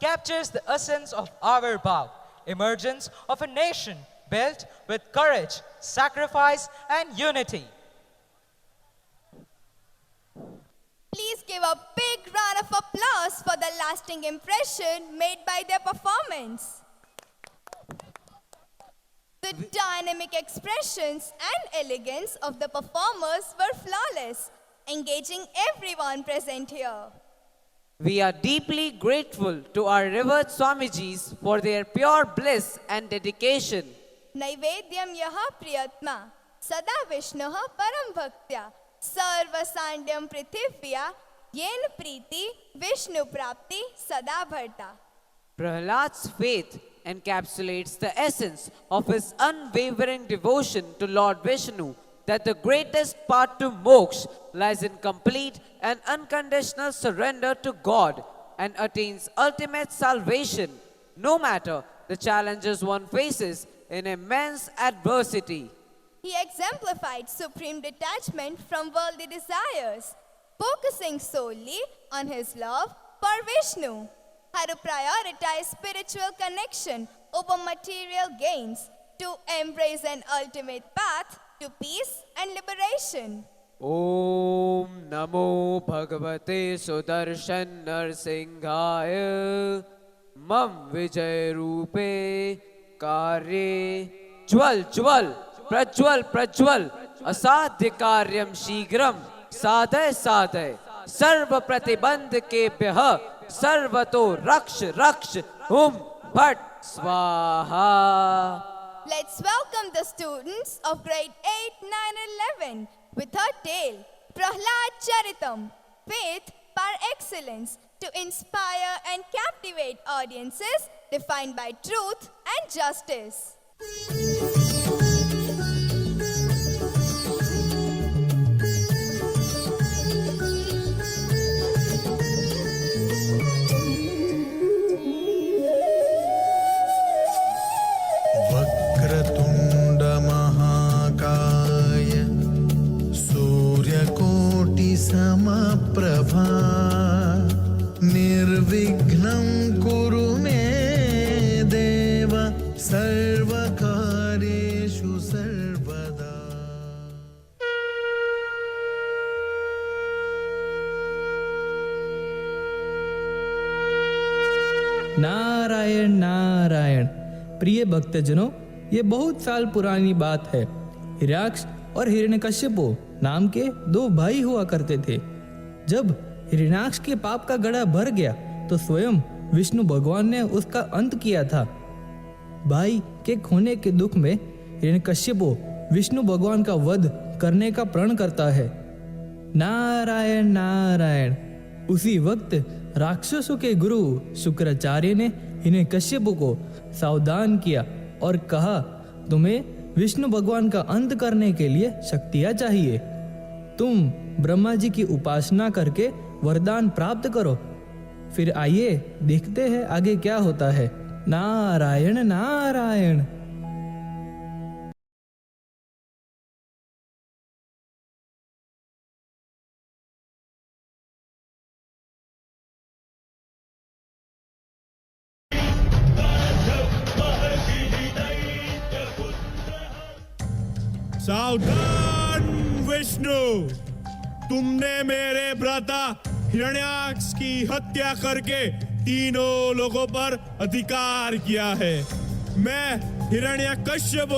captures the essence of our vow, emergence of a nation built with courage, sacrifice, and unity. Please give a big round of applause for the lasting impression made by their performance. The dynamic expressions and elegance of the performers were flawless, engaging everyone present here. We are deeply grateful to our revered Swamijis for their pure bliss and dedication. नैवेद्यं यः प्रियत्मा सदा विष्णुः परं भक्त्या सर्वसांड्यं पृथिव्या येन प्रीति विष्णु प्राप्ति सदा भरता. Prahlad's faith encapsulates the essence of his unwavering devotion to Lord Vishnu, that the greatest path to moksha lies in complete and unconditional surrender to God and attains ultimate salvation, no matter the challenges one faces in immense adversity. He exemplified supreme detachment from worldly desires, focusing solely on his love for Vishnu. Had to prioritize spiritual connection over material gains to embrace an ultimate path to peace and liberation. Om Namo Bhagavate Sudarshan Narsinghaya Mam Vijay Rupe Karye Jwal Jwal Prajwal Prajwal Asadhya Karyam Shigram Sadhay Sadhay Sarva Pratibandh Kebhyah Sarvato Raksh Raksh Hum Bhat Swaha. Let's welcome the students of grade 8, 9 and 11 with her tale, Prahlad Charitam, Faith par Excellence, to inspire and captivate audiences defined by truth and justice. Vakratunda महाकाय सूर्यकोटि समप्रभा निर्विघ्नं कुरु मे देव सर्वकार्येषु सर्वदा. नारायण नारायण. प्रिय भक्तजनों, ये बहुत साल पुरानी बात है. हिरण्याक्ष और हिरण्यकश्यपु नाम के दो भाई हुआ करते थे. जब हिरण्याक्ष के पाप का घड़ा भर गया तो स्वयं विष्णु भगवान ने उसका अंत किया था. भाई के खोने के दुख में हिरण्यकश्यपु विष्णु भगवान का वध करने का प्रण करता है. नारायण नारायण. उसी वक्त राक्षसों के गुरु शुक्राचार्य ने हिरण्यकश्यपु को सावधान किया और कहा, तुम्हें विष्णु भगवान का अंत करने के लिए शक्तियां चाहिए. तुम ब्रह्मा जी की उपासना करके वरदान प्राप्त करो. फिर आइए देखते हैं आगे क्या होता है. नारायण नारायण. सावधान विष्णु, तुमने मेरे भ्राता हिरण्याक्ष की हत्या करके तीनों लोगों पर अधिकार किया है. मैं हिरण्यकश्यप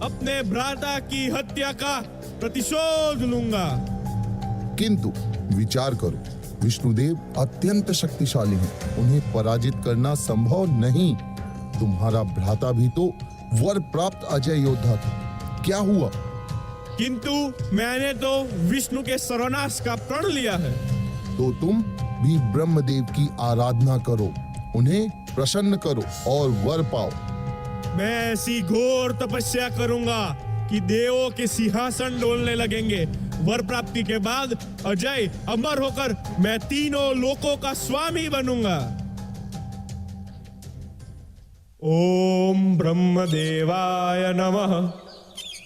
अपने भ्राता की हत्या का प्रतिशोध लूंगा. किंतु विचार करो, विष्णुदेव अत्यंत शक्तिशाली हैं, उन्हें पराजित करना संभव नहीं. तुम्हारा भ्राता भी तो वर प्राप्त अजय योद्धा था, क्या हुआ? किंतु मैंने तो विष्णु के सर्वनाश का प्रण लिया है. तो तुम भी ब्रह्मदेव की आराधना करो, उन्हें प्रसन्न करो और वर पाओ. मैं ऐसी घोर तपस्या करूंगा कि देवों के सिंहासन डोलने लगेंगे. वर प्राप्ति के बाद अजय अमर होकर मैं तीनों लोकों का स्वामी बनूंगा. ओम ब्रह्मदेवाय नमः.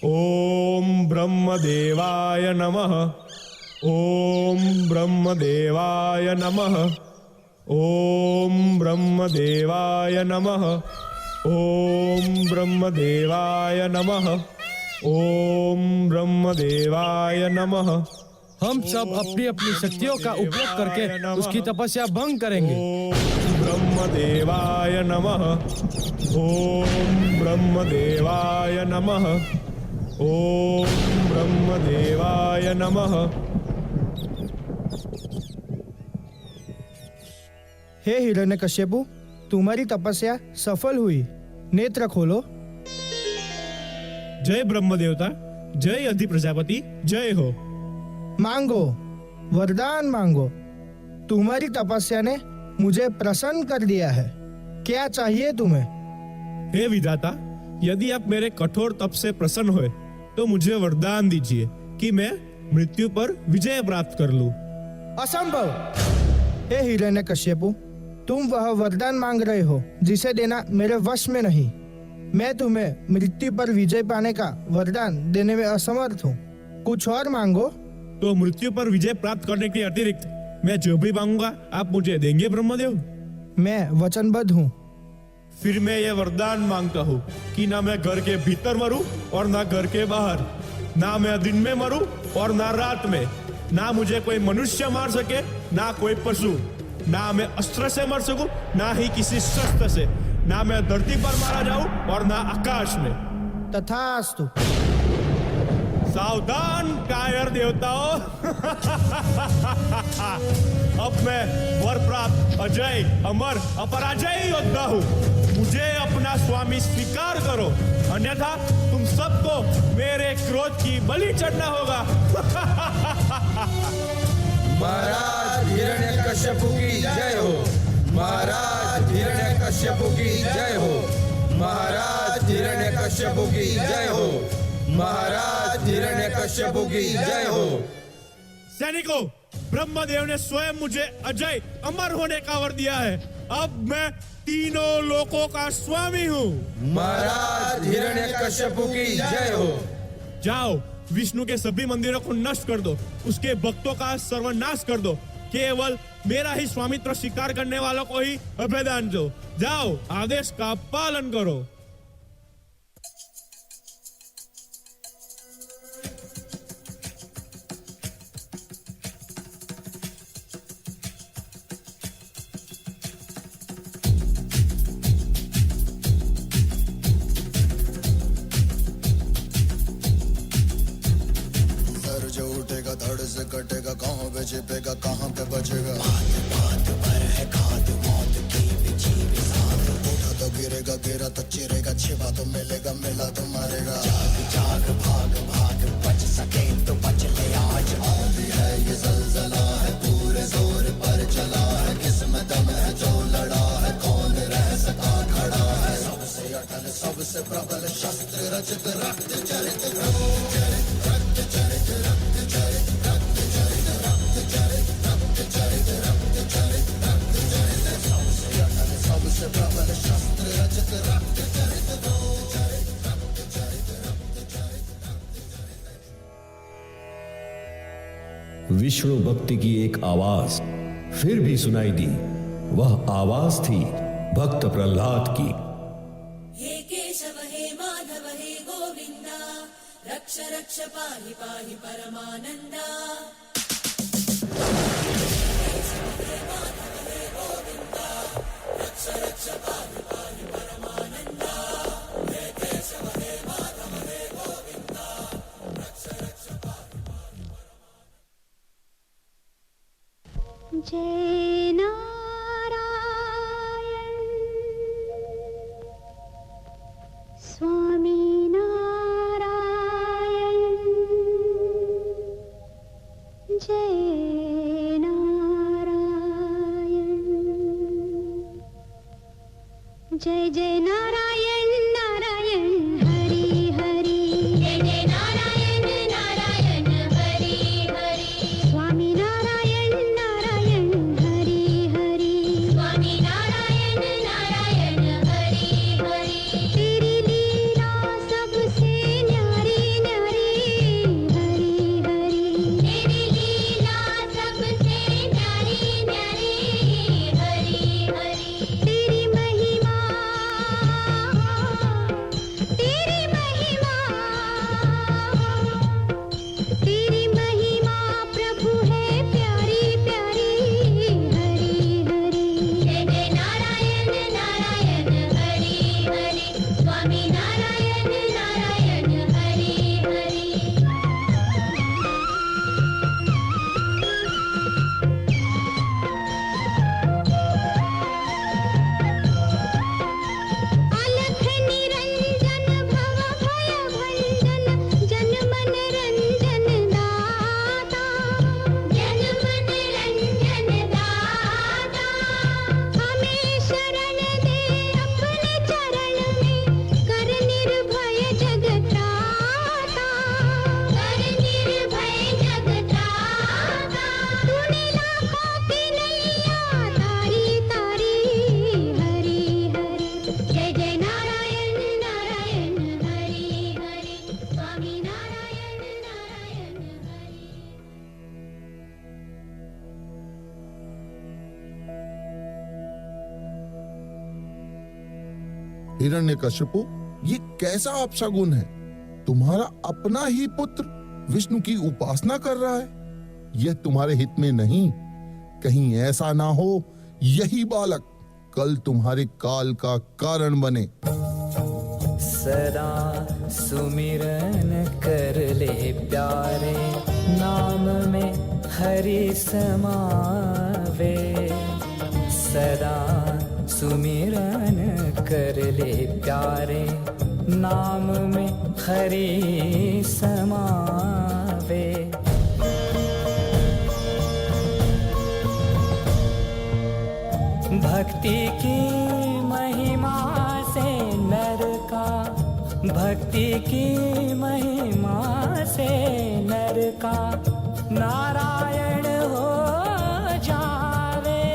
ओम ब्रह्मदेवाय नमः. ओम ब्रह्मदेवाय नमः. ओम ब्रह्मदेवाय नमः। ओम ब्रह्मदेवाय नमः। ओम ब्रह्मदेवाय नमः। हम सब अपनी अपनी शक्तियों का उपयोग करके उसकी तपस्या भंग करेंगे। ओम ब्रह्मदेवाय नमः। ओम ब्रह्मदेवाय नमः। ओम ब्रह्मदेवाय नमः। हे हिरण्यकश्यपु, तुम्हारी तपस्या सफल हुई। नेत्र खोलो। जय ब्रह्म देवता, जय अधि प्रजापति, जय हो। मांगो, वरदान मांगो। तुम्हारी तपस्या ने मुझे प्रसन्न कर दिया है। क्या चाहिए तुम्हें? हे विधाता, यदि आप मेरे कठोर तप से प्रसन्न हुए तो मुझे वरदान दीजिए कि मैं मृत्यु पर विजय प्राप्त कर लूं। असंभव। हे हिरण्यकश्यपु, तुम वह वरदान मांग रहे हो जिसे देना मेरे वश में नहीं। मैं तुम्हें मृत्यु पर विजय पाने का वरदान देने में असमर्थ हूँ। कुछ और मांगो। तो मृत्यु पर विजय प्राप्त करने के अतिरिक्त मैं जो भी मांगूंगा आप मुझे देंगे ब्रह्मदेव? मैं वचनबद्ध हूँ। फिर मैं ये वरदान मांगता हूँ कि ना मैं घर के भीतर मरूं और ना घर के बाहर, ना मैं दिन में मरूं और ना रात में, ना मुझे कोई मनुष्य मार सके ना कोई पशु, ना मैं अस्त्र से मर सकूं ना ही किसी शस्त्र से, ना मैं धरती पर मारा जाऊं और ना आकाश में। तथास्तु। सावधान कायर देवताओं। अब मैं वर प्राप्त अजय अमर अपराजय योद्धा हूँ। मुझे अपना स्वामी स्वीकार करो, अन्यथा तुम सबको मेरे क्रोध की बलि चढ़ना होगा। महाराज हिरण्यकश्यपु की जय हो। महाराज हिरण्यकश्यपु की जय हो। महाराज हिरण्यकश्यपु की जय हो। महाराज हिरण्यकश्यपु की जय हो। सैनिकों, ब्रह्मदेव ने स्वयं मुझे अजय अमर होने का वर दिया है। अब मैं तीनों लोकों का स्वामी हूँ। महाराज हिरण्यकश्यपु की जय हो। जाओ, विष्णु के सभी मंदिरों को नष्ट कर दो, उसके भक्तों का सर्वनाश कर दो, केवल मेरा ही स्वामित्व स्वीकार करने वालों को ही अभयदान दो। जाओ, आदेश का पालन करो। धड़ से कटेगा, कहाँ पे छिपेगा, कहाँ पे बचेगा। उठा तो गिरेगा, गिरा तो चिरेगा, छिपा तो मिलेगा, मिला तो मारेगा। जाग भाग भाग, बच सके तो बच ले आज। आंधी है ये ज़लज़ला है, पूरे जोर पर चला है। किस्मत दम है जो लड़ा है, कौन रह सका खड़ा है। सबसे अटल सबसे प्रबल शस्त्र रचित, रक्त चरित रक्त चरित रक्त चरित रक्त चरित रक्त चरित रक्त चरित रक्त चरित रक्त चरित रक्त चरित। सबसे अटल सबसे प्रबल शस्त्र रचित, रक्त चरित रक्त चरित रक्त चरित रक्त चरित रक्त चरित। विष्णु भक्ति की एक आवाज फिर भी सुनाई दी। वह आवाज थी भक्त प्रहलाद की। हे केशव हे माधव हे गोविंदा, रक्ष रक्ष पाहि पाहि परमानंदा। हे माधव हे गोविंदा, रक्ष रक्ष पाहि पाहि परमानंदा। हे केशव हे माधव हे गोविंदा, रक्ष रक्ष पाहि पाहि परमानंदा। जय नारायण स्वामी नारायण, जय नारायण, जय जय नारायण नारायण हरि हरि, जय जय नारायण नारायण हरि हरि, स्वामी नारायण नारायण हरि हरि, स्वामी नारायण नारायण हरि हरि। तेरी लीला सबसे न्यारी न्यारी हरि हरि, तेरी लीला सबसे न्यारी न्यारी हरि हिरण्यकशिपु, ये कैसा अपशगुन है? तुम्हारा अपना ही पुत्र विष्णु की उपासना कर रहा है। यह तुम्हारे हित में नहीं। कहीं ऐसा ना हो यही बालक कल तुम्हारे काल का कारण बने। सदा सुमिरन कर ले प्यारे, नाम में हरि समावे। सदा सुमिरन कर ले प्यारे, नाम में हरि समावे। भक्ति की महिमा से नर का, भक्ति की महिमा से नर का नारायण हो जावे।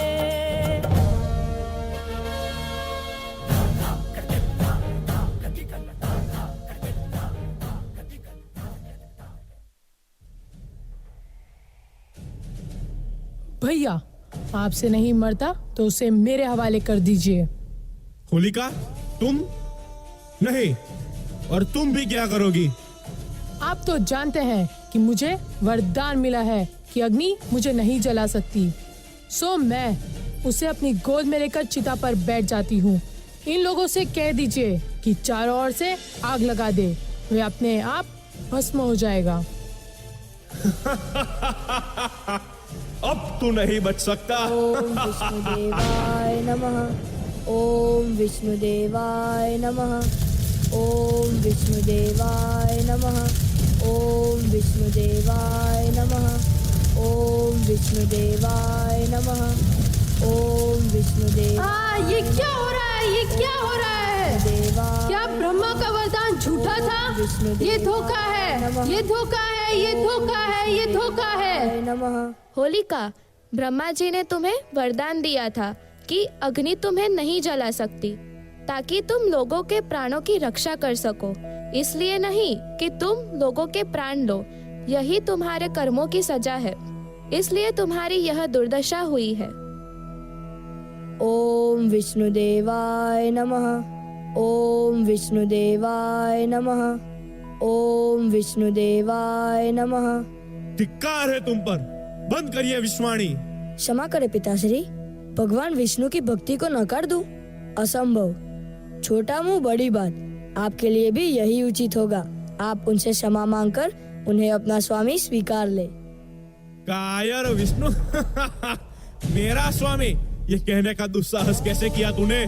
भैया, आपसे नहीं मरता तो उसे मेरे हवाले कर दीजिए। होलिका, तुम नहीं, और तुम भी क्या करोगी? आप तो जानते हैं कि मुझे वरदान मिला है कि अग्नि मुझे नहीं जला सकती, सो मैं उसे अपनी गोद में लेकर चिता पर बैठ जाती हूँ। इन लोगों से कह दीजिए कि चारों ओर से आग लगा दे, वे अपने आप भस्म हो जाएगा। अब तू नहीं बच सकता। ओम विष्णुदेवाय नमः। ओम विष्णुदेवाय नमः। ओम विष्णुदेवाय नमः। ओम विष्णुदेवाय नमः। ओम विष्णुदेवाय नमः। ओम विष्णुदेवाय। ये क्या हो रहा है? ये क्या हो रहा है? क्या ब्रह्मा का वरदान झूठा था? ये धोखा है, ये धोखा है, ये धोखा है, ये धोखा है। नमः। होलिका, ब्रह्मा जी ने तुम्हें वरदान दिया था कि अग्नि तुम्हें नहीं जला सकती, ताकि तुम लोगों के प्राणों की रक्षा कर सको। इसलिए नहीं कि तुम लोगों के प्राण लो, यही तुम्हारे कर्मों की सजा है। इसलिए तुम्हारी यह दुर्दशा हुई है। ओम विष्णुदेवाय नमः। ओम विष्णुदेवाय नमः। ओम विष्णुदेवाय नमः। धिक्कार है तुम पर, बंद करिए विश्वाणी। क्षमा करे पिताश्री, भगवान विष्णु की भक्ति को नकार दूं? असंभव। छोटा मुंह बड़ी बात, आपके लिए भी यही उचित होगा। आप उनसे क्षमा मांगकर उन्हें अपना स्वामी स्वीकार ले। कायर विष्णु। मेरा स्वामी, ये कहने का दुस्साहस कैसे किया तूने?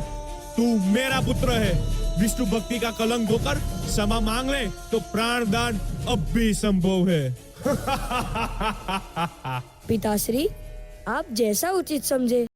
तू मेरा पुत्र है। विष्णु भक्ति का कलंक धोकर क्षमा मांग ले तो प्राण दान अब भी संभव है। पिताश्री, आप जैसा उचित समझे।